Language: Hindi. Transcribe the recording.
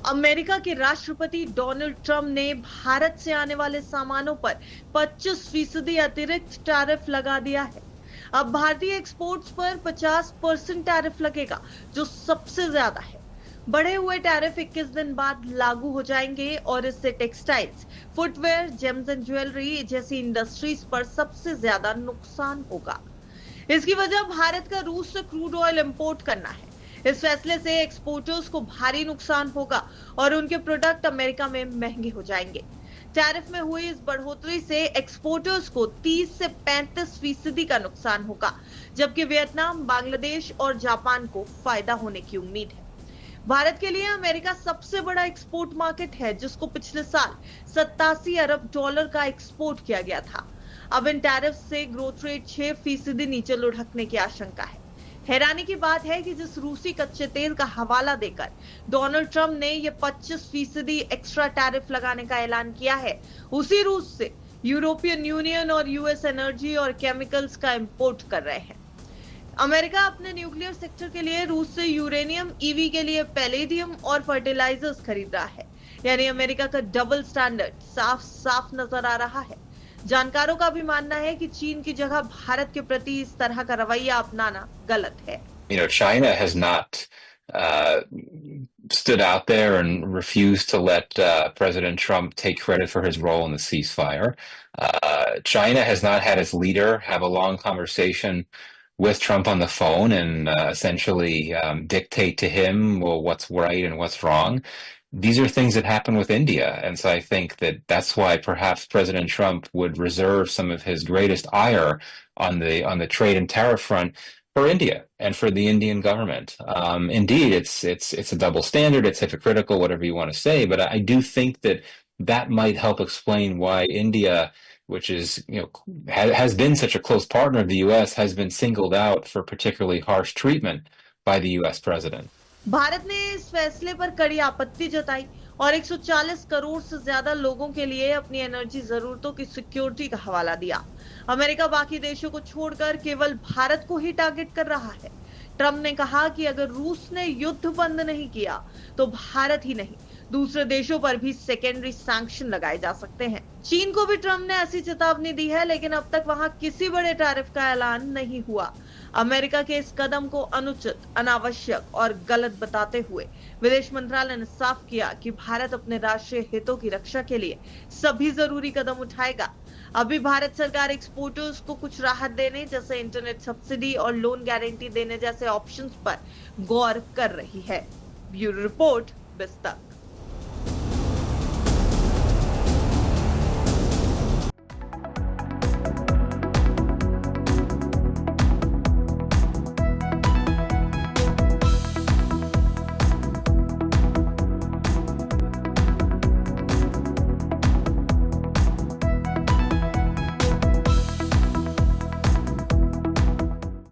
अमेरिका के राष्ट्रपति डोनाल्ड ट्रंप ने भारत से आने वाले सामानों पर 25% अतिरिक्त टैरिफ लगा दिया है। अब भारतीय एक्सपोर्ट्स पर 50% टैरिफ लगेगा, जो सबसे ज्यादा है। बढ़े हुए टैरिफ 21 दिन बाद लागू हो जाएंगे और इससे textiles, footwear, James and jewellery जैसी इंडस्ट्रीज पर सबसे ज्यादा नुकसान होगा। इसकी वजह भारत का रूस से क्रूड ऑयल इंपोर्ट करना है। इस फैसले से एक्सपोर्टर्स को भारी नुकसान होगा और उनके प्रोडक्ट अमेरिका में महंगे हो जाएंगे। टैरिफ में हुई इस बढ़ोतरी से एक्सपोर्टर्स को 30 से 35% का नुकसान होगा, जबकि वियतनाम, बांग्लादेश और जापान को फायदा होने की उम्मीद है। भारत के लिए अमेरिका सबसे बड़ा एक्सपोर्ट मार्केट है, जिसको पिछले साल 87 अरब डॉलर का एक्सपोर्ट किया गया था। अब इन टैरिफ से ग्रोथ रेट 6% नीचे लुढ़कने की आशंका है। हैरानी की बात है कि जिस रूसी कच्चे तेल का हवाला देकर डोनाल्ड ट्रंप ने यह 25% एक्स्ट्रा टैरिफ लगाने का ऐलान किया है, उसी रूस से यूरोपियन यूनियन और यूएस एनर्जी और केमिकल्स का इंपोर्ट कर रहे हैं। अमेरिका अपने न्यूक्लियर सेक्टर के लिए रूस से यूरेनियम, ईवी के लिए पैलेडियम और फर्टिलाइजर्स खरीद रहा है। यानी अमेरिका का डबल स्टैंडर्ड साफ साफ नजर आ रहा है। जानकारों का भी मानना है कि चीन की जगह भारत के प्रति इस तरह का रवैया अपनाना गलत है। China has not uh, stood out there and refused to let President Trump take credit for his role in the ceasefire. China has not had its leader have a long conversation with Trump on the phone and essentially dictate to him, well, what's right and what's wrong. These are things that happen with India. And so I think that that's why perhaps President Trump would reserve some of his greatest ire on the trade and tariff front for India and for the Indian government. Indeed, it's a double standard, it's hypocritical, whatever you want to say, but I do think that that might help explain why India, which is has been such a close partner of the U.S., has been singled out for particularly harsh treatment by the U.S. president. Bharat ने इस फैसले पर कड़ी आपत्ति जताई और 140 करोड़ से ज्यादा लोगों के लिए अपनी एनर्जी जरूरतों की सिक्योरिटी का हवाला दिया। अमेरिका बाकी देशों को छोड़कर केवल भारत को ही टारगेट कर रहा है। ट्रंप ने कहा कि अगर रूस ने युद्ध बंद नहीं किया तो भारत ही नहीं, दूसरे देशों पर भी सेकेंडरी सैंक्शन लगाए जा सकते हैं। चीन को भी ट्रंप ने ऐसी चेतावनी दी है, लेकिन अब तक वहां किसी बड़े टैरिफ का ऐलान नहीं हुआ। अमेरिका के इस कदम को अनुचित, अनावश्यक और गलत बताते हुए विदेश मंत्रालय ने साफ किया कि भारत अपने राष्ट्रीय हितों की रक्षा के लिए सभी जरूरी कदम उठाएगा। अभी भारत सरकार एक्सपोर्टर्स को कुछ राहत देने जैसे इंटरनेट सब्सिडी और लोन गारंटी देने जैसे ऑप्शंस पर गौर कर रही है। ब्यूरो रिपोर्ट, बिस्तर।